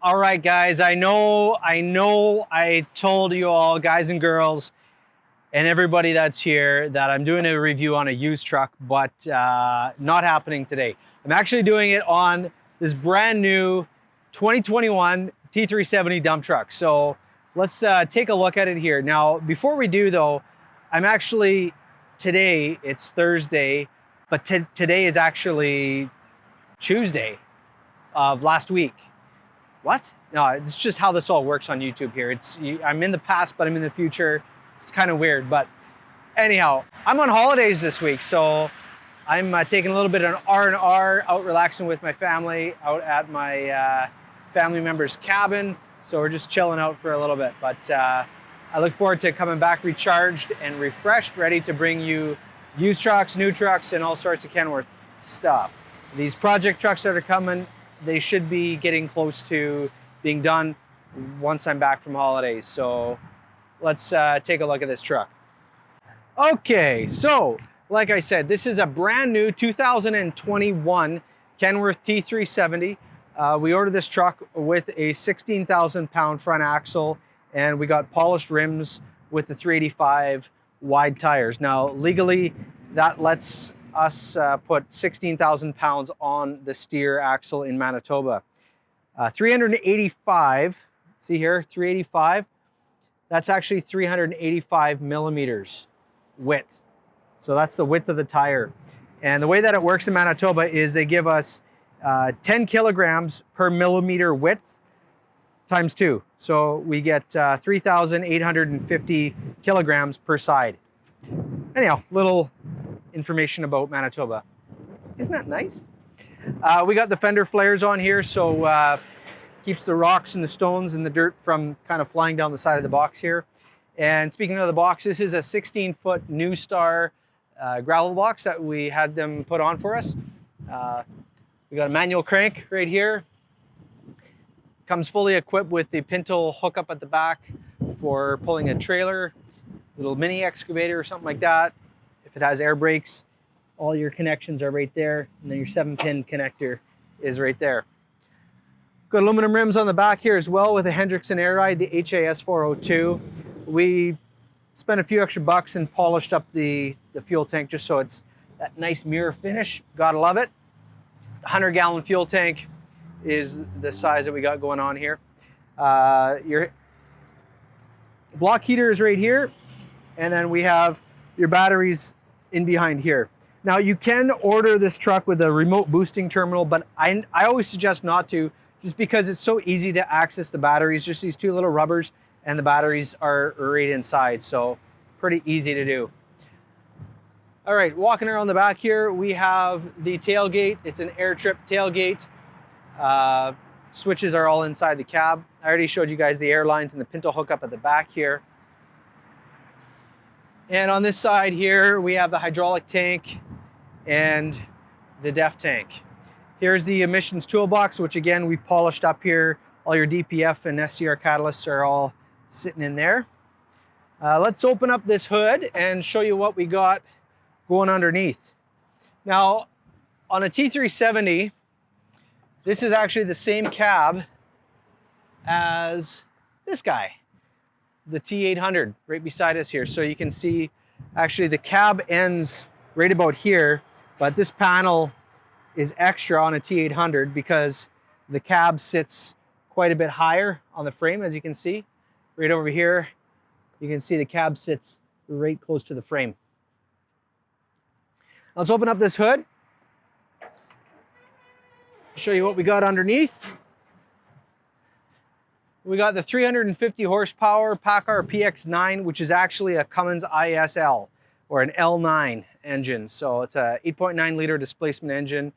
All right, guys, I know I told you all, guys and girls, and everybody that's here, that I'm doing a review on a used truck, but not happening today. I'm actually doing it on this brand new 2021 T370 dump truck. So let's take a look at it here. Now, before we do though, I'm actually, today, it's Thursday, but today is actually Tuesday of last week. What? No, it's just how this all works on YouTube here. I'm in the past, but I'm in the future. It's kind of weird, but anyhow, I'm on holidays this week, so I'm taking a little bit of an R&R, out relaxing with my family, out at my family member's cabin. So we're just chilling out for a little bit, but I look forward to coming back recharged and refreshed, ready to bring you used trucks, new trucks, and all sorts of Kenworth stuff. These project trucks that are coming, they should be getting close to being done once I'm back from holidays. So let's take a look at this truck. Okay, so like I said, this is a brand new 2021 Kenworth T370. We ordered this truck with a 16,000 pound front axle, and we got polished rims with the 385 wide tires. Now, legally, that lets us put 16,000 pounds on the steer axle in Manitoba. 385, see here, 385, that's actually 385 millimeters width. So that's the width of the tire. And the way that it works in Manitoba is they give us 10 kilograms per millimeter width times 2. So we get 3,850 kilograms per side. Anyhow, little information about Manitoba. Isn't that nice? We got the fender flares on here, so keeps the rocks and the stones and the dirt from kind of flying down the side of the box here. And speaking of the box, this is a 16-foot Neustar gravel box that we had them put on for us. We got a manual crank right here. Comes fully equipped with the pintle hookup at the back for pulling a trailer, little mini excavator or something like that. If it has air brakes, all your connections are right there, and then your 7-pin connector is right there. Got aluminum rims on the back here as well with a Hendrickson air ride, the HAS 402. We spent a few extra bucks and polished up the fuel tank just so it's that nice mirror finish. Gotta love it. 100-gallon fuel tank is the size that we got going on here. Your block heater is right here, and then we have your batteries in behind here. Now, you can order this truck with a remote boosting terminal, but I always suggest not to, just because it's so easy to access the batteries. Just these two little rubbers, and the batteries are right inside, so pretty easy to do. All right, walking around the back here, we have the tailgate. It's an air trip tailgate. Switches are all inside the cab. I already showed you guys the air lines and the pintle hookup at the back here. And on this side here, we have the hydraulic tank and the DEF tank. Here's the emissions toolbox, which again, we've polished up here. All your DPF and SCR catalysts are all sitting in there. Let's open up this hood and show you what we got going underneath. Now, on a T370, this is actually the same cab as this guy, the T800, right beside us here. So you can see actually the cab ends right about here, but this panel is extra on a T800 because the cab sits quite a bit higher on the frame, as you can see. Right over here, you can see the cab sits right close to the frame. Let's open up this hood. Show you what we got underneath. We got the 350 horsepower PACCAR PX9, which is actually a Cummins ISL, or an L9 engine. So it's a 8.9 liter displacement engine.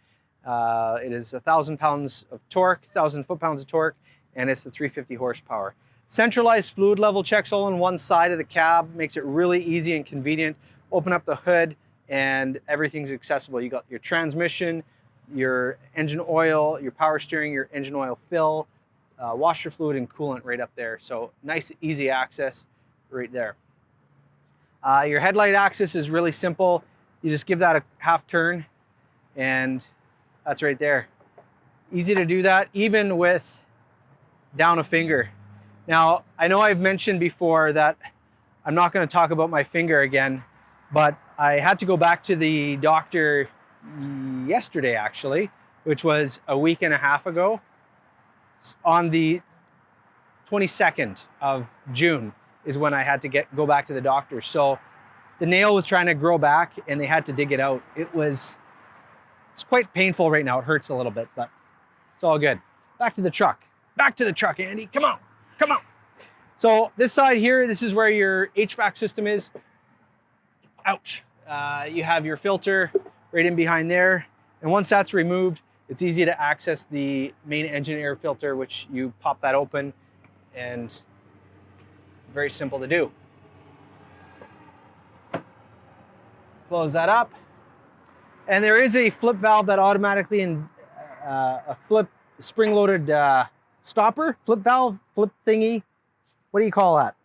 It is 1,000 pounds of torque, 1,000 foot-pounds of torque, and it's the 350 horsepower. Centralized fluid level checks all on one side of the cab, makes it really easy and convenient. Open up the hood and everything's accessible. You got your transmission, your engine oil, your power steering, your engine oil fill, washer fluid and coolant right up there. So nice, easy access right there. Your headlight access is really simple. You just give that a half turn and that's right there. Easy to do that, even with down a finger. Now, I know I've mentioned before that I'm not going to talk about my finger again, but I had to go back to the doctor yesterday, actually, which was a week and a half ago. On the 22nd of June is when I had to go back to the doctor. So the nail was trying to grow back and they had to dig it out. It's quite painful right now. It hurts a little bit, but it's all good. Back to the truck. Back to the truck, Andy. Come on. Come on. So this side here, this is where your HVAC system is. Ouch. You have your filter right in behind there. And once that's removed, it's easy to access the main engine air filter, which you pop that open and very simple to do. Close that up. And there is a flip valve that automatically, a flip spring-loaded stopper, flip valve, flip thingy. What do you call that?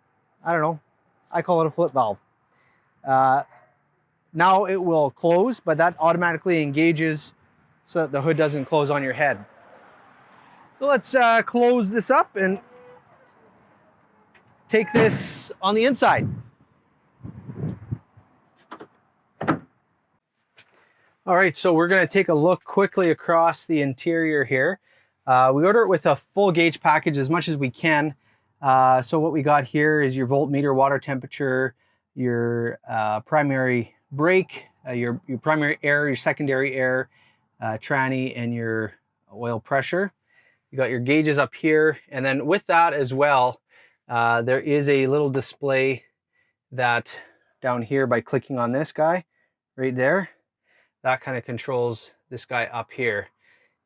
I don't know. I call it a flip valve. Now it will close, but that automatically engages so that the hood doesn't close on your head. So let's close this up and take this on the inside. All right, so we're going to take a look quickly across the interior here. We order it with a full gauge package as much as we can. So what we got here is your voltmeter, water temperature, your primary brake, your primary air, your secondary air, tranny, and your oil pressure. You got your gauges up here, and then with that as well, there is a little display that down here by clicking on this guy right there, that kind of controls this guy up here.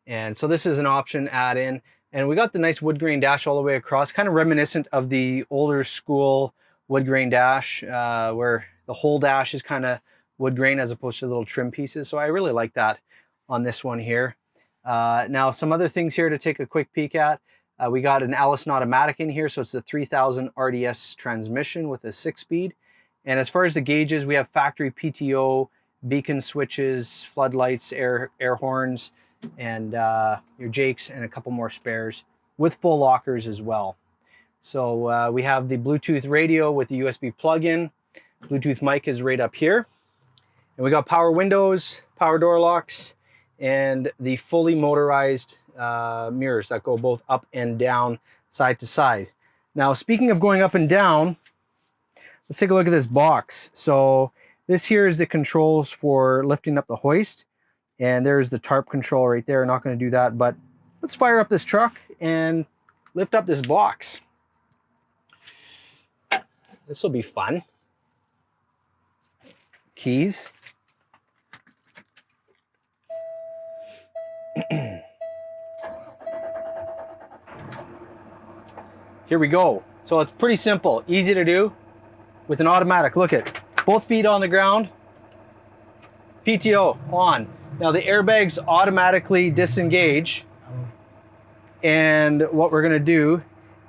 And so this is an option add-in. And we got the nice wood grain dash all the way across, kind of reminiscent of the older school wood grain dash, where the whole dash is kind of wood grain as opposed to little trim pieces. So I really like that on this one here. Now some other things here to take a quick peek at. We got an Allison automatic in here, so it's a 3000 RDS transmission with a 6-speed. And as far as the gauges, we have factory PTO, beacon switches, floodlights, air horns, and your jakes, and a couple more spares with full lockers as well. So we have the Bluetooth radio with the USB plug-in. Bluetooth mic is right up here. And we got power windows, power door locks, and the fully motorized mirrors that go both up and down, side to side. Now, speaking of going up and down, let's take a look at this box. So this here is the controls for lifting up the hoist. And there's the tarp control right there. Not going to do that, but let's fire up this truck and lift up this box. This will be fun. Keys. Here we go. So it's pretty simple, easy to do with an automatic. Look at both feet on the ground, PTO on. Now the airbags automatically disengage, and what we're going to do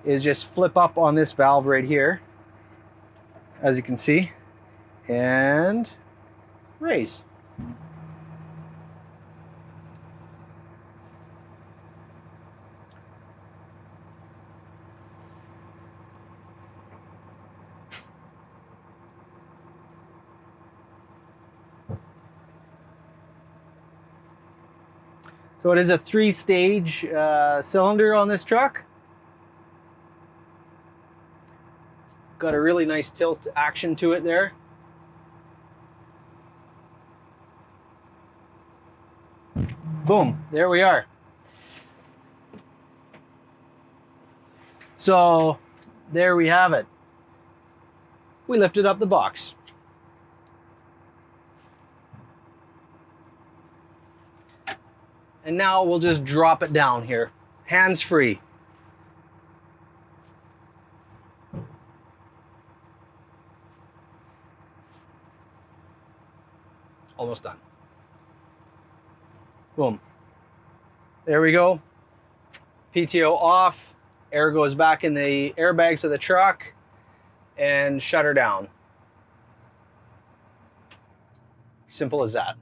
is just flip up on this valve right here, as you can see, and raise. So it is a 3-stage cylinder on this truck. Got a really nice tilt action to it there. Boom, there we are. So there we have it. We lifted up the box. And now we'll just drop it down here, hands-free. Almost done. Boom. There we go. PTO off. Air goes back in the airbags of the truck and shut her down. Simple as that.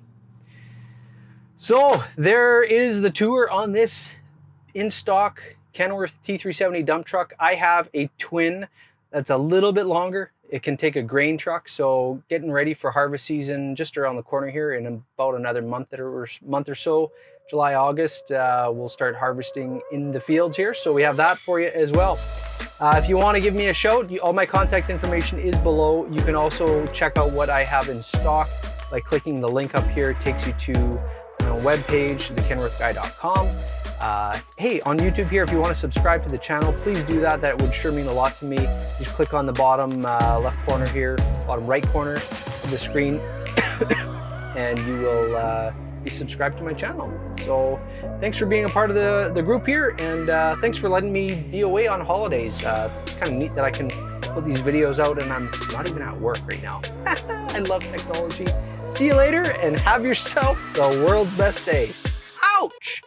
So there is the tour on this in stock Kenworth T370 dump truck. I have a twin that's a little bit longer. It can take a grain truck, so getting ready for harvest season just around the corner here in about another month or so. July, August, we'll start harvesting in the fields here, so we have that for you as well. If you want to give me a shout, all my contact information is below. You can also check out what I have in stock by clicking the link up here. It takes you to my webpage, thekenworthguy.com. Hey, on YouTube here, if you want to subscribe to the channel, please do that. That would sure mean a lot to me. Just click on the bottom left corner here, bottom right corner of the screen, and you will be subscribed to my channel. So thanks for being a part of the group here, and thanks for letting me be away on holidays. It's kind of neat that I can put these videos out and I'm not even at work right now. I love technology. See you later, and have yourself the world's best day. Ouch!